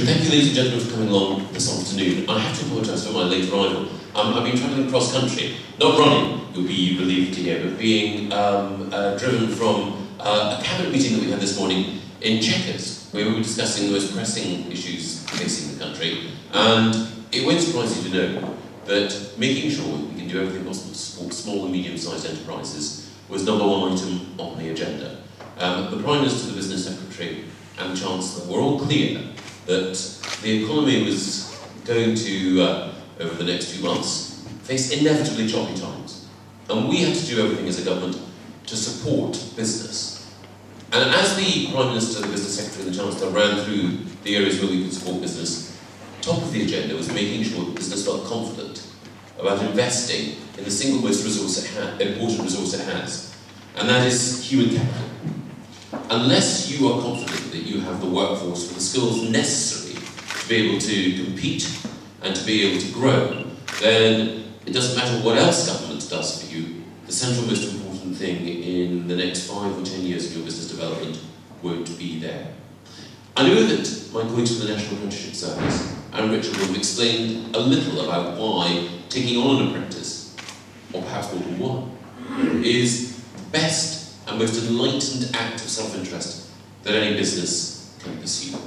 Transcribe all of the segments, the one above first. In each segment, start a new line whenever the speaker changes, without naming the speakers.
Thank you, ladies and gentlemen, for coming along this afternoon. I have to apologise for my late arrival. I've been travelling cross country, not running, you'll be relieved to hear, but being driven from a cabinet meeting that we had this morning in Chequers, where we were discussing the most pressing issues facing the country. And it won't surprise you to know that making sure we can do everything possible to support small and medium-sized enterprises was #1 item on the agenda. The Prime Minister, the Business Secretary, and the Chancellor were all clear that the economy was going to, over the next few months, face inevitably choppy times. And we had to do everything as a government to support business. And as the Prime Minister, the Business Secretary and the Chancellor ran through the areas where we could support business, top of the agenda was making sure that business felt confident about investing in the single most important resource it has, and that is human capital. Unless you are confident that you have the workforce with the skills necessary to be able to compete and to be able to grow, then it doesn't matter what else government does for you. The central most important thing in the next 5 or 10 years of your business development won't be there. I know that my colleagues from the National Apprenticeship Service and Richard will have explained a little about why taking on an apprentice, or perhaps more than one, is the best and most enlightened act of self-interest that any business can pursue.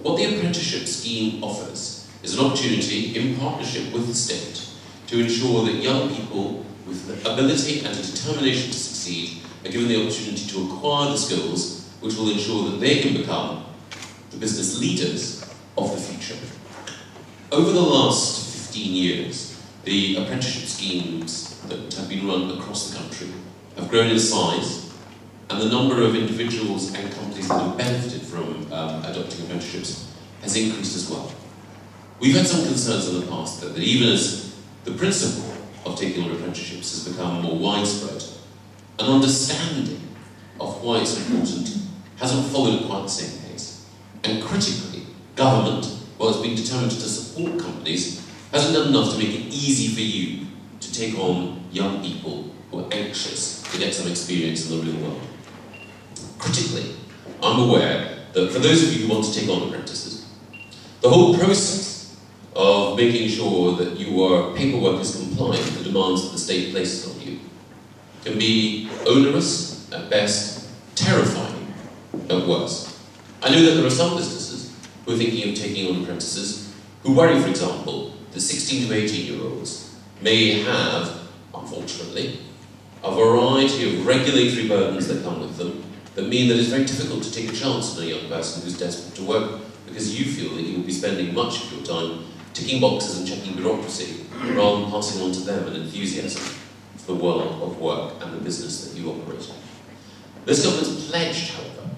What the apprenticeship scheme offers is an opportunity, in partnership with the state, to ensure that young people with the ability and the determination to succeed are given the opportunity to acquire the skills which will ensure that they can become the business leaders of the future. Over the last 15 years, the apprenticeship schemes that have been run across the country have grown in size, and the number of individuals and companies that have benefited from adopting apprenticeships has increased as well. We've had some concerns in the past that even as the principle of taking on apprenticeships has become more widespread, an understanding of why it's important hasn't followed at quite the same pace. And critically, government, while it's been determined to support companies, hasn't done enough to make it easy for you to take on young people who are anxious to get some experience in the real world. Critically, I'm aware that for those of you who want to take on apprentices, the whole process of making sure that your paperwork is compliant with the demands that the state places on you can be onerous at best, terrifying at worst. I know that there are some businesses who are thinking of taking on apprentices who worry, for example, that 16 to 18-year-olds may have, unfortunately, a variety of regulatory burdens that come with them that mean that it's very difficult to take a chance on a young person who's desperate to work because you feel that you will be spending much of your time ticking boxes and checking bureaucracy rather than passing on to them an enthusiasm for the world of work and the business that you operate in. This government's pledged, however,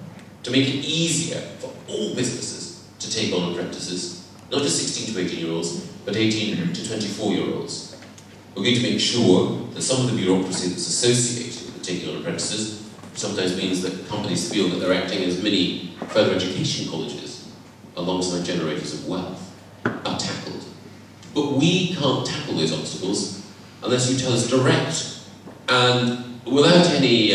to make it easier for all businesses to take on apprentices, not just 16 to 18-year-olds, but 18 to 24-year-olds. We're going to make sure that some of the bureaucracy that's associated with taking on apprentices sometimes means that companies feel that they're acting as mini further education colleges alongside generators of wealth are tackled. But we can't tackle those obstacles unless you tell us direct and without any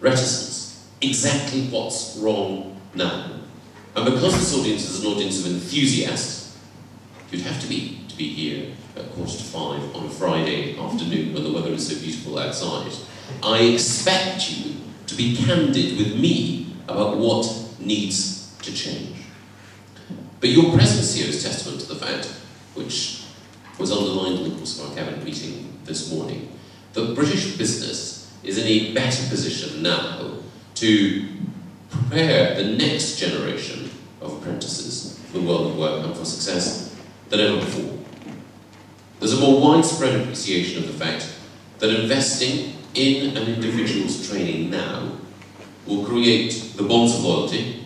reticence exactly what's wrong now. And because this audience is an audience of enthusiasts, you'd have to be here at 4:45 on a Friday afternoon when the weather is so beautiful outside. I expect you to be candid with me about what needs to change. But your presence here is testament to the fact, which was underlined in the course of our cabinet meeting this morning, that British business is in a better position now to prepare the next generation of apprentices for the world of work and for success than ever before. There's a more widespread appreciation of the fact that investing in an individual's training now will create the bonds of loyalty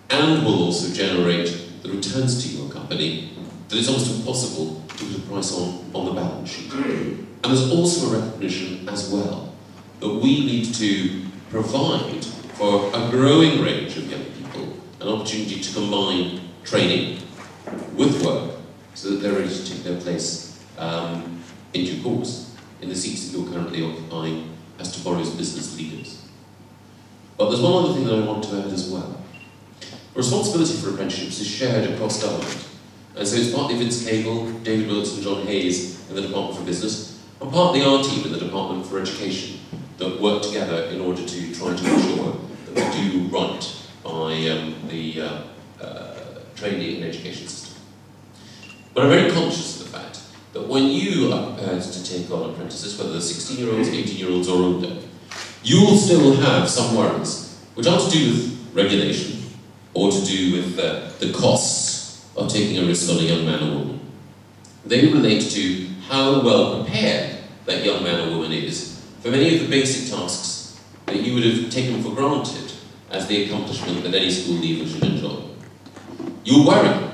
and will also generate the returns to your company that it's almost impossible to put a price on the balance sheet. And there's also a recognition as well that we need to provide for a growing range of young people an opportunity to combine training with work so that they're ready to take their place in due course in the seats that you're currently occupying as tomorrow's business leaders. But there's one other thing that I want to add as well. The responsibility for apprenticeships is shared across government. And so it's partly Vince Cable, David Wilkes and John Hayes in the Department for Business, and partly our team in the Department for Education that work together in order to try to ensure that we do right by the training and education system. But I'm very conscious of the fact that when you are prepared to take on apprentices, whether they're 16-year-olds, 18-year-olds or older, you will still have some worries, which are to do with regulation, or to do with the costs of taking a risk on a young man or woman. They relate to how well prepared that young man or woman is for many of the basic tasks that you would have taken for granted as the accomplishment that any school leaver should enjoy. You'll worry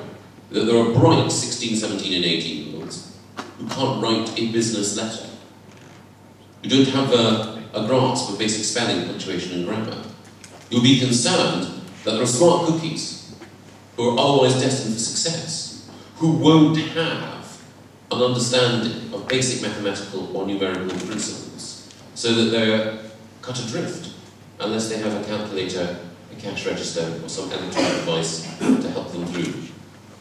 that there are bright 16, 17 and 18-year-olds who can't write a business letter, who don't have a grasp of basic spelling, punctuation and grammar. You'll be concerned that there are smart cookies who are otherwise destined for success, who won't have an understanding of basic mathematical or numerical principles, so that they're cut adrift unless they have a calculator, a cash register, or some electronic device to help them through.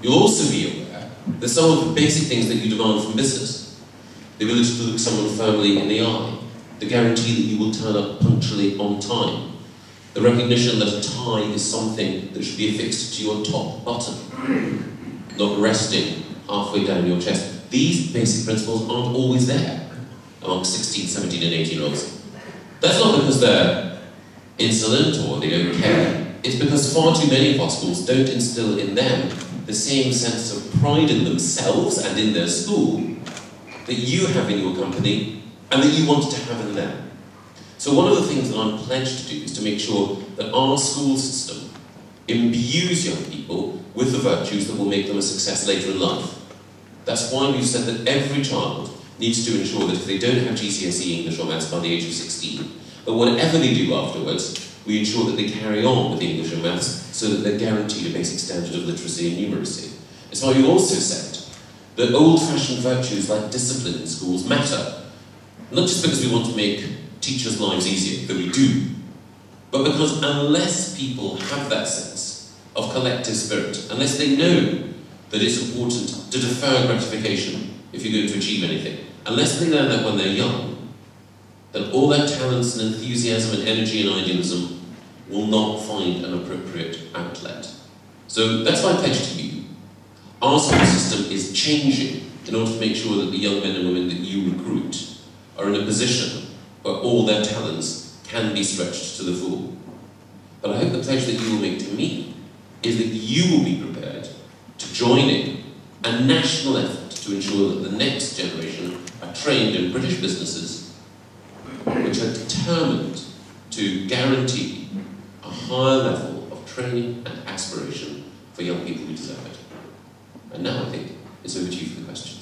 You'll also be aware that some of the basic things that you demand from business, the ability to look someone firmly in the eye, the guarantee that you will turn up punctually on time, the recognition that a tie is something that should be affixed to your top button, not resting halfway down your chest. These basic principles aren't always there among 16, 17 and 18-year-olds. That's not because they're insolent or they don't care. It's because far too many of our schools don't instill in them the same sense of pride in themselves and in their school that you have in your company and that you want to have in them. So one of the things that I'm pledged to do is to make sure that our school system imbues young people with the virtues that will make them a success later in life. That's why we've said that every child needs to ensure that if they don't have GCSE English or Maths by the age of 16, that whatever they do afterwards, we ensure that they carry on with English and Maths so that they're guaranteed a basic standard of literacy and numeracy. It's why we've also said that old-fashioned virtues like discipline in schools matter, not just because we want to make teachers' lives easier, that we do, but because unless people have that sense of collective spirit, unless they know that it's important to defer gratification if you're going to achieve anything, unless they learn that when they're young, then all their talents and enthusiasm and energy and idealism will not find an appropriate outlet. So that's my pledge to you. Our school system is changing in order to make sure that the young men and women that you recruit are in a position where all their talents can be stretched to the full. But I hope the pledge that you will make to me is that you will be prepared to join in a national effort to ensure that the next generation are trained in British businesses which are determined to guarantee a higher level of training and aspiration for young people who deserve it. And now I think it's over to you for the question.